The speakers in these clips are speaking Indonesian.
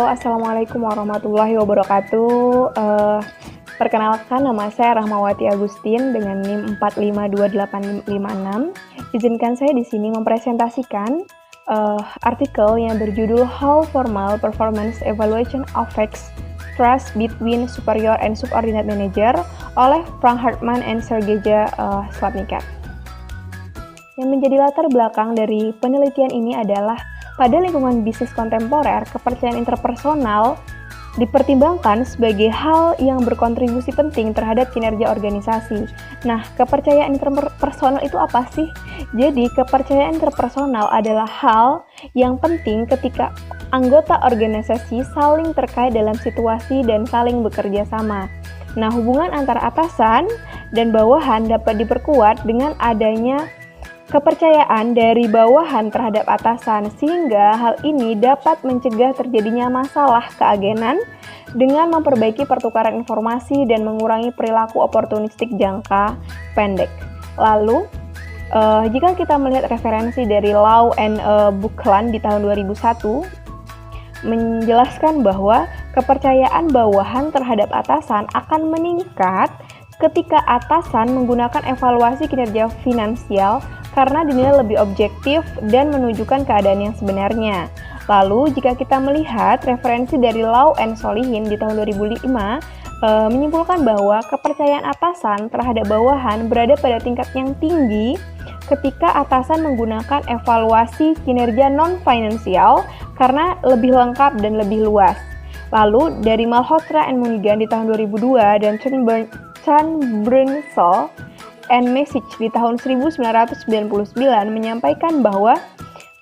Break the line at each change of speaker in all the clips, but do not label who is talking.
Assalamualaikum warahmatullahi wabarakatuh. Perkenalkan, nama saya Rahmawati Agustin dengan NIM 4528556. Izinkan saya di sini mempresentasikan artikel yang berjudul How Formal Performance Evaluation Affects Trust Between Superior and Subordinate Manager oleh Frank Hartman and Sergeja Slapnikat. Yang menjadi latar belakang dari penelitian ini adalah pada lingkungan bisnis kontemporer, kepercayaan interpersonal dipertimbangkan sebagai hal yang berkontribusi penting terhadap kinerja organisasi. Nah, kepercayaan interpersonal itu apa sih? Jadi, kepercayaan interpersonal adalah hal yang penting ketika anggota organisasi saling terkait dalam situasi dan saling bekerja sama. Nah, hubungan antara atasan dan bawahan dapat diperkuat dengan adanya kepercayaan dari bawahan terhadap atasan, sehingga hal ini dapat mencegah terjadinya masalah keagenan dengan memperbaiki pertukaran informasi dan mengurangi perilaku oportunistik jangka pendek. Lalu, jika kita melihat referensi dari Lau and Buckland di tahun 2001, menjelaskan bahwa kepercayaan bawahan terhadap atasan akan meningkat ketika atasan menggunakan evaluasi kinerja finansial karena dinilai lebih objektif dan menunjukkan keadaan yang sebenarnya. Lalu, jika kita melihat referensi dari Lau and Solihin di tahun 2005, menyimpulkan bahwa kepercayaan atasan terhadap bawahan berada pada tingkat yang tinggi ketika atasan menggunakan evaluasi kinerja non-finansial karena lebih lengkap dan lebih luas. Lalu, dari Malhotra and Munigan di tahun 2002 dan Brunzel and Message di tahun 1999 menyampaikan bahwa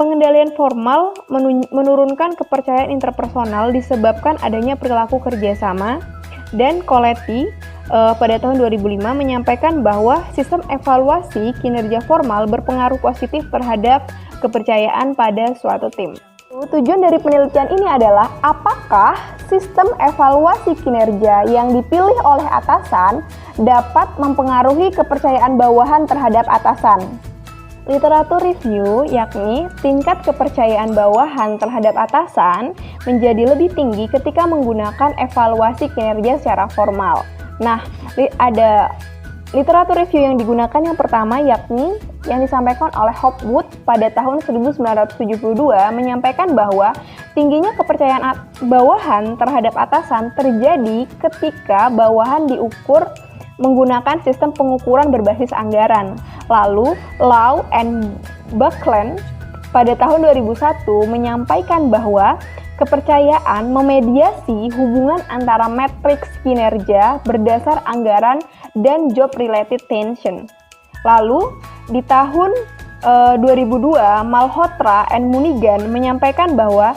pengendalian formal menurunkan kepercayaan interpersonal disebabkan adanya perilaku kerjasama, dan Coletti pada tahun 2005 menyampaikan bahwa sistem evaluasi kinerja formal berpengaruh positif terhadap kepercayaan pada suatu tim. Tujuan dari penelitian ini adalah apakah sistem evaluasi kinerja yang dipilih oleh atasan dapat mempengaruhi kepercayaan bawahan terhadap atasan. Literatur review, yakni tingkat kepercayaan bawahan terhadap atasan menjadi lebih tinggi ketika menggunakan evaluasi kinerja secara formal. Nah, ada literatur review yang digunakan yang pertama yakni yang disampaikan oleh Hopwood pada tahun 1972 menyampaikan bahwa tingginya kepercayaan bawahan terhadap atasan terjadi ketika bawahan diukur menggunakan sistem pengukuran berbasis anggaran. Lalu, Lau and Buckland pada tahun 2001 menyampaikan bahwa kepercayaan memediasi hubungan antara matriks kinerja berdasar anggaran dan job-related tension. Lalu, di tahun 2002, Malhotra and Munigan menyampaikan bahwa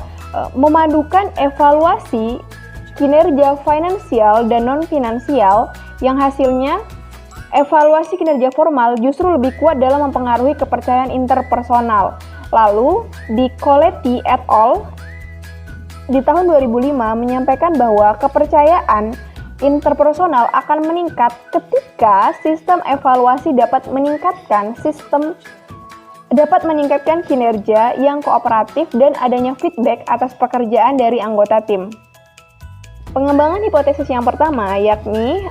memadukan evaluasi kinerja finansial dan non-finansial yang hasilnya evaluasi kinerja formal justru lebih kuat dalam mempengaruhi kepercayaan interpersonal. Lalu, di Coletti et al. Di tahun 2005 menyampaikan bahwa kepercayaan interpersonal akan meningkat ketika sistem evaluasi dapat meningkatkan kinerja yang kooperatif dan adanya feedback atas pekerjaan dari anggota tim. Pengembangan hipotesis yang pertama yakni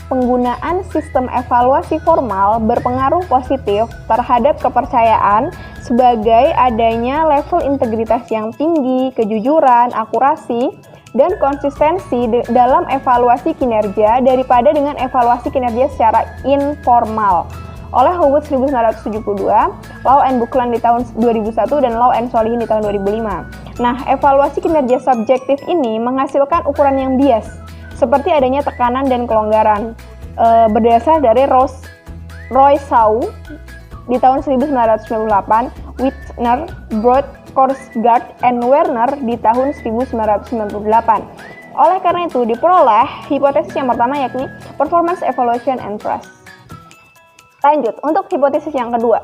penggunaan sistem evaluasi formal berpengaruh positif terhadap kepercayaan sebagai adanya level integritas yang tinggi, kejujuran, akurasi, dan konsistensi dalam evaluasi kinerja daripada dengan evaluasi kinerja secara informal. Oleh Howard 1972, Lau and Buckland di tahun 2001, dan Lau and Solihin di tahun 2005. Nah, evaluasi kinerja subjektif ini menghasilkan ukuran yang bias, seperti adanya tekanan dan kelonggaran, berdasar dari Roy Shaw di tahun 1998, Wittner, Broad, Korsgaard, and Werner di tahun 1998. Oleh karena itu, diperoleh hipotesis yang pertama yakni Performance Evaluation and Trust. Lanjut, untuk hipotesis yang kedua.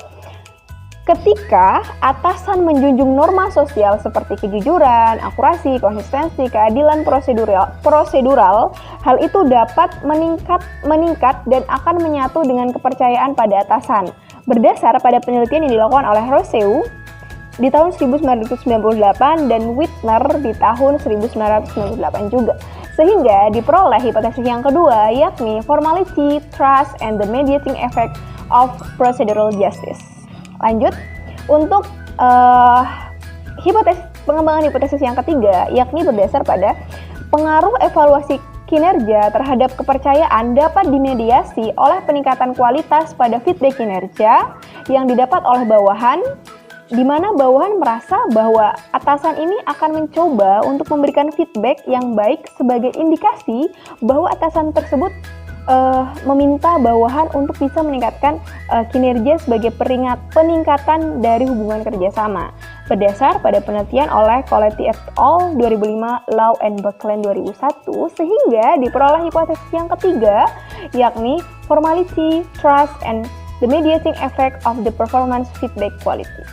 Ketika atasan menjunjung norma sosial seperti kejujuran, akurasi, konsistensi, keadilan prosedural, hal itu dapat meningkat dan akan menyatu dengan kepercayaan pada atasan. Berdasar pada penelitian yang dilakukan oleh Rousseau, di tahun 1998 dan Whitner di tahun 1998 juga. Sehingga diperoleh hipotesis yang kedua, yakni formality, trust, and the mediating effect of procedural justice. Lanjut, untuk pengembangan hipotesis yang ketiga, yakni berdasar pada pengaruh evaluasi kinerja terhadap kepercayaan dapat dimediasi oleh peningkatan kualitas pada feedback kinerja yang didapat oleh bawahan, di mana bawahan merasa bahwa atasan ini akan mencoba untuk memberikan feedback yang baik sebagai indikasi bahwa atasan tersebut meminta bawahan untuk bisa meningkatkan kinerja sebagai peningkatan dari hubungan kerjasama. Berdasar pada penelitian oleh Coletti et al. 2005, Lau and Buckland 2001, sehingga diperoleh hipotesis yang ketiga, yakni formality, trust, and the mediating effect of the performance feedback quality.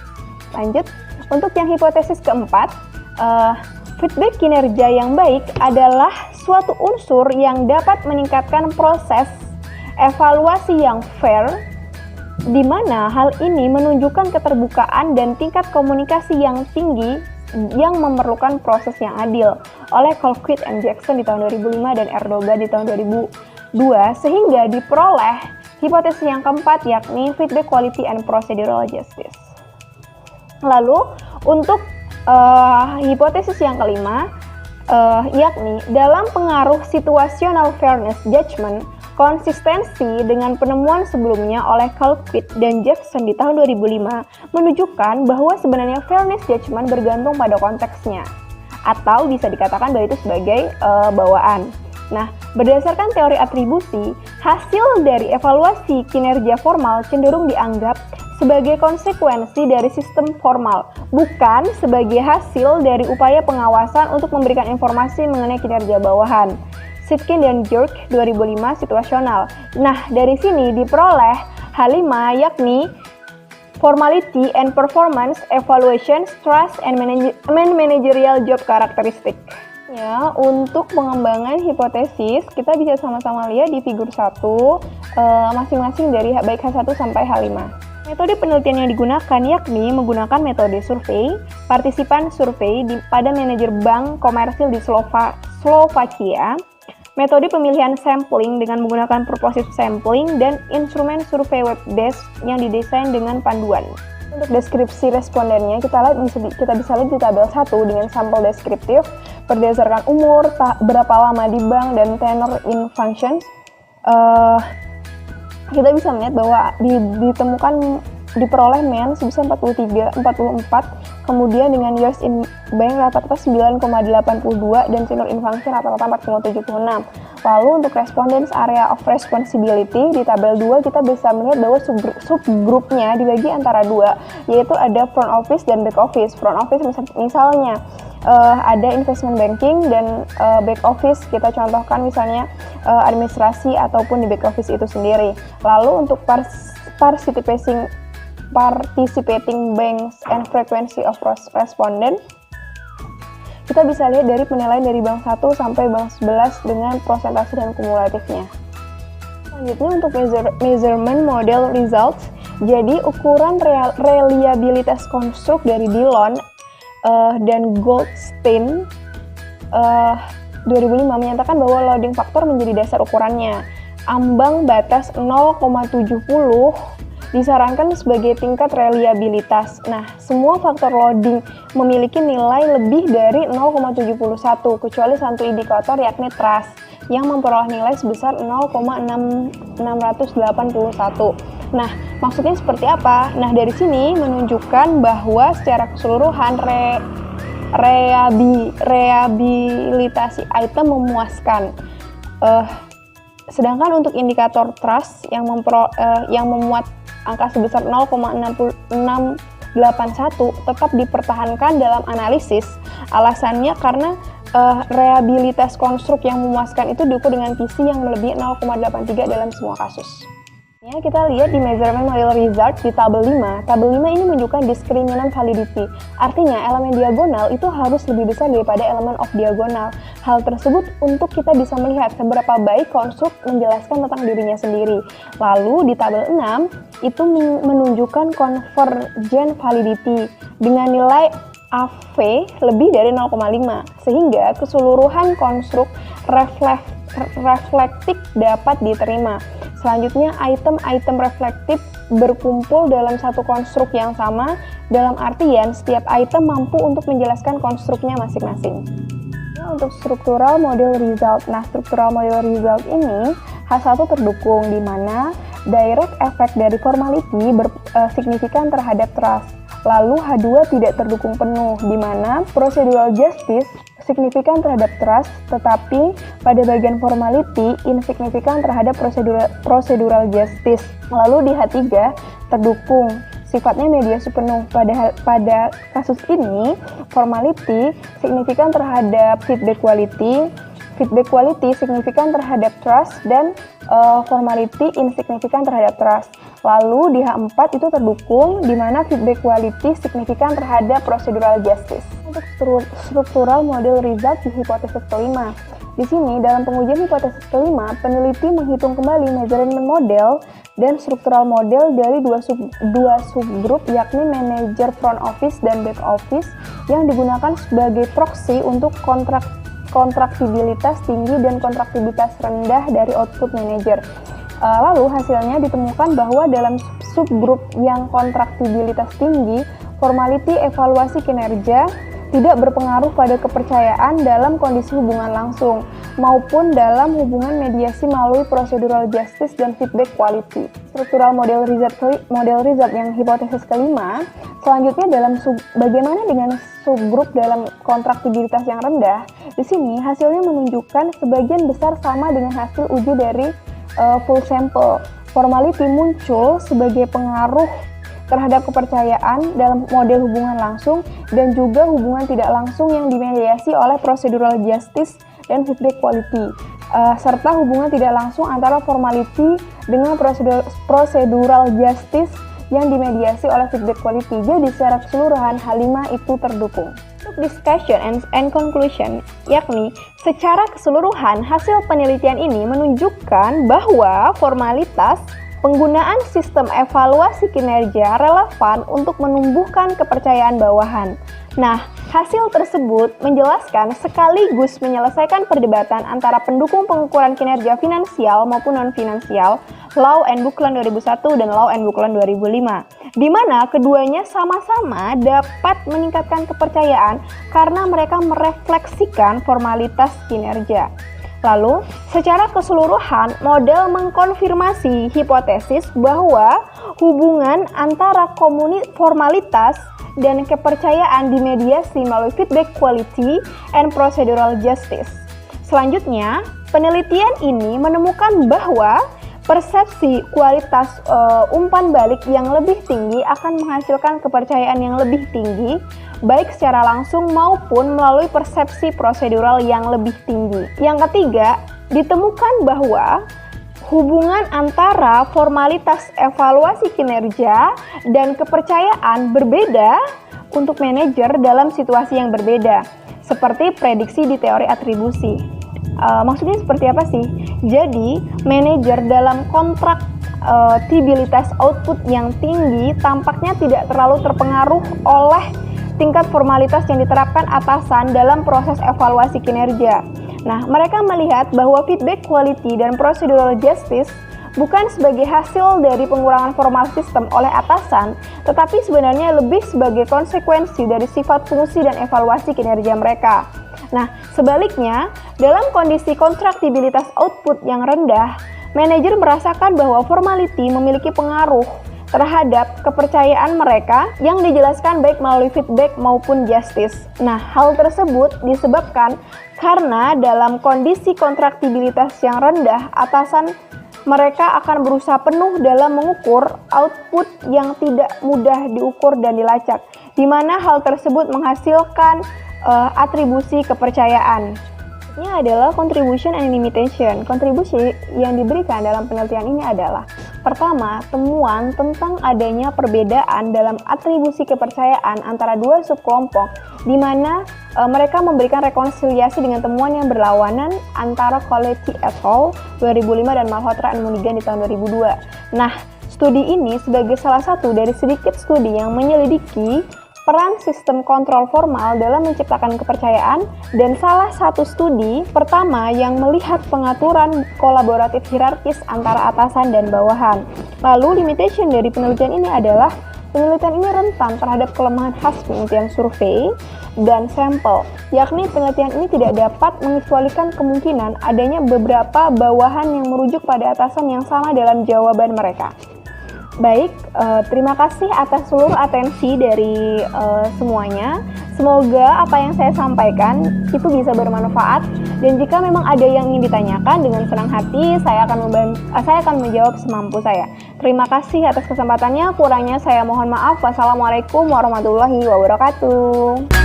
Lanjut, untuk yang hipotesis keempat, feedback kinerja yang baik adalah suatu unsur yang dapat meningkatkan proses evaluasi yang fair, di mana hal ini menunjukkan keterbukaan dan tingkat komunikasi yang tinggi yang memerlukan proses yang adil oleh Colquitt and Jackson di tahun 2005 dan Erdogan di tahun 2002, sehingga diperoleh hipotesis yang keempat, yakni feedback quality and procedural justice. Lalu untuk hipotesis yang kelima, yakni dalam pengaruh situational fairness judgment, konsistensi dengan penemuan sebelumnya oleh Colquitt dan Jackson di tahun 2005 menunjukkan bahwa sebenarnya fairness judgment bergantung pada konteksnya, atau bisa dikatakan bahwa itu sebagai bawaan. Nah, berdasarkan teori atribusi, hasil dari evaluasi kinerja formal cenderung dianggap sebagai konsekuensi dari sistem formal, bukan sebagai hasil dari upaya pengawasan untuk memberikan informasi mengenai kinerja bawahan. Sitkin dan York 2005 situasional. Nah, dari sini diperoleh H5, yakni formality and performance evaluation, trust, and managerial job characteristic. Ya, untuk pengembangan hipotesis, kita bisa sama-sama lihat di figur 1, masing-masing dari baik H1 sampai H5. Metode penelitian yang digunakan yakni menggunakan metode survei, partisipan survei pada manajer bank komersil di Slovakia, metode pemilihan sampling dengan menggunakan purposive sampling, dan instrumen survei web desk yang didesain dengan panduan. Untuk deskripsi respondennya, kita bisa lihat di tabel 1 dengan sampel deskriptif berdasarkan umur, berapa lama di bank, dan tenor in functions. Kita bisa melihat bahwa diperoleh men sebesar 44, kemudian dengan years in bank rata-rata 9,82 dan tenor in function rata-rata 4,76. Lalu untuk respondents area of responsibility di tabel 2 kita bisa melihat bahwa subgrupnya dibagi antara dua, yaitu ada front office dan back office. Front office misalnya ada investment banking, dan back office kita contohkan misalnya administrasi ataupun di back office itu sendiri. Lalu untuk participating banks and frequency of respondent, kita bisa lihat dari penilaian dari bank 1 sampai bank 11 dengan prosentase dan kumulatifnya. Selanjutnya untuk measurement model results, jadi ukuran reliabilitas konstruk dari Dillon dan Goldstein 2005 menyatakan bahwa loading factor menjadi dasar ukurannya. Ambang batas 0,70 disarankan sebagai tingkat reliabilitas. Nah, semua faktor loading memiliki nilai lebih dari 0,71 kecuali satu indikator, yakni trust, yang memperoleh nilai sebesar 0,681. Nah, maksudnya seperti apa? Nah, dari sini menunjukkan bahwa secara keseluruhan rehabilitasi item memuaskan. Sedangkan untuk indikator trust yang memuat angka sebesar 0,681 tetap dipertahankan dalam analisis. Alasannya karena rehabilitas konstruk yang memuaskan itu diukur dengan PC yang melebihi 0,83 dalam semua kasus. Ya, kita lihat di measurement model result di tabel 5. Tabel 5 ini menunjukkan discriminant validity. Artinya, elemen diagonal itu harus lebih besar daripada elemen off diagonal. Hal tersebut untuk kita bisa melihat seberapa baik konstruk menjelaskan tentang dirinya sendiri. Lalu, di tabel 6, itu menunjukkan convergent validity dengan nilai AV lebih dari 0,5. Sehingga keseluruhan konstruk reflektif dapat diterima. Selanjutnya, item-item reflektif berkumpul dalam satu konstruk yang sama, dalam artian setiap item mampu untuk menjelaskan konstruknya masing-masing. Nah, untuk struktural model result. Nah, struktural model result ini H1 terdukung, di mana direct effect dari formality signifikan terhadap trust. Lalu H2 tidak terdukung penuh, di mana procedural justice signifikan terhadap trust, tetapi pada bagian formality insignifikan terhadap procedural justice. Lalu di H3 terdukung, sifatnya mediasi penuh. Pada kasus ini, formality signifikan terhadap feedback quality signifikan terhadap trust, dan formality insignifikan terhadap trust. Lalu di H4 itu terdukung, di mana feedback quality signifikan terhadap procedural justice. Untuk struktural model result di hipotesis kelima. Di sini, dalam pengujian hipotesis kelima, peneliti menghitung kembali measurement model dan struktural model dari dua subgrup, yakni manager front office dan back office, yang digunakan sebagai proxy untuk kontraktibilitas tinggi dan kontraktibilitas rendah dari output manager. Lalu hasilnya ditemukan bahwa dalam subgrup yang kontraktibilitas tinggi, formality evaluasi kinerja tidak berpengaruh pada kepercayaan dalam kondisi hubungan langsung, maupun dalam hubungan mediasi melalui procedural justice dan feedback quality. Struktural model result yang hipotesis kelima. Selanjutnya, bagaimana dengan subgrup dalam kontraktibilitas yang rendah? Di sini hasilnya menunjukkan sebagian besar sama dengan hasil uji dari full sample. Formality muncul sebagai pengaruh terhadap kepercayaan dalam model hubungan langsung dan juga hubungan tidak langsung yang dimediasi oleh procedural justice dan feedback quality, serta hubungan tidak langsung antara formality dengan procedural justice yang dimediasi oleh feedback quality. Jadi secara keseluruhan H5 itu terdukung. Untuk discussion and conclusion, yakni secara keseluruhan hasil penelitian ini menunjukkan bahwa formalitas penggunaan sistem evaluasi kinerja relevan untuk menumbuhkan kepercayaan bawahan. Nah, hasil tersebut menjelaskan sekaligus menyelesaikan perdebatan antara pendukung pengukuran kinerja finansial maupun non-finansial, Law and Buckland 2001 dan Law and Buckland 2005, di mana keduanya sama-sama dapat meningkatkan kepercayaan karena mereka merefleksikan formalitas kinerja. Lalu, secara keseluruhan, model mengkonfirmasi hipotesis bahwa hubungan antara formalitas dan kepercayaan dimediasi melalui feedback quality and procedural justice. Selanjutnya, penelitian ini menemukan bahwa persepsi kualitas umpan balik yang lebih tinggi akan menghasilkan kepercayaan yang lebih tinggi, baik secara langsung maupun melalui persepsi prosedural yang lebih tinggi. Yang ketiga, ditemukan bahwa hubungan antara formalitas evaluasi kinerja dan kepercayaan berbeda untuk manajer dalam situasi yang berbeda, seperti prediksi di teori atribusi. Maksudnya seperti apa sih? Jadi, manajer dalam kontraktibilitas output yang tinggi tampaknya tidak terlalu terpengaruh oleh tingkat formalitas yang diterapkan atasan dalam proses evaluasi kinerja. Nah, mereka melihat bahwa feedback quality dan procedural justice bukan sebagai hasil dari pengurangan formal sistem oleh atasan, tetapi sebenarnya lebih sebagai konsekuensi dari sifat fungsi dan evaluasi kinerja mereka. Nah, sebaliknya, dalam kondisi kontraktibilitas output yang rendah, manajer merasakan bahwa formality memiliki pengaruh terhadap kepercayaan mereka yang dijelaskan baik melalui feedback maupun justice. Nah, hal tersebut disebabkan karena dalam kondisi kontraktibilitas yang rendah, atasan mereka akan berusaha penuh dalam mengukur output yang tidak mudah diukur dan dilacak, di mana hal tersebut menghasilkan atribusi kepercayaan. Ini adalah contribution and limitation. Kontribusi yang diberikan dalam penelitian ini adalah Pertama, temuan tentang adanya perbedaan dalam atribusi kepercayaan antara dua subkelompok, di mana mereka memberikan rekonsiliasi dengan temuan yang berlawanan antara Coletti et al. 2005 dan Malhotra and Munigan di tahun 2002. Nah, studi ini sebagai salah satu dari sedikit studi yang menyelidiki peran sistem kontrol formal dalam menciptakan kepercayaan, dan salah satu studi pertama yang melihat pengaturan kolaboratif hierarkis antara atasan dan bawahan. Lalu limitation dari penelitian ini adalah penelitian ini rentan terhadap kelemahan khas penelitian survei dan sampel, yakni penelitian ini tidak dapat mengecualikan kemungkinan adanya beberapa bawahan yang merujuk pada atasan yang sama dalam jawaban mereka. Baik, terima kasih atas seluruh atensi dari semuanya. Semoga apa yang saya sampaikan itu bisa bermanfaat, dan jika memang ada yang ingin ditanyakan, dengan senang hati saya akan menjawab semampu saya. Terima kasih atas kesempatannya. Kurangnya saya mohon maaf. Wassalamualaikum warahmatullahi wabarakatuh.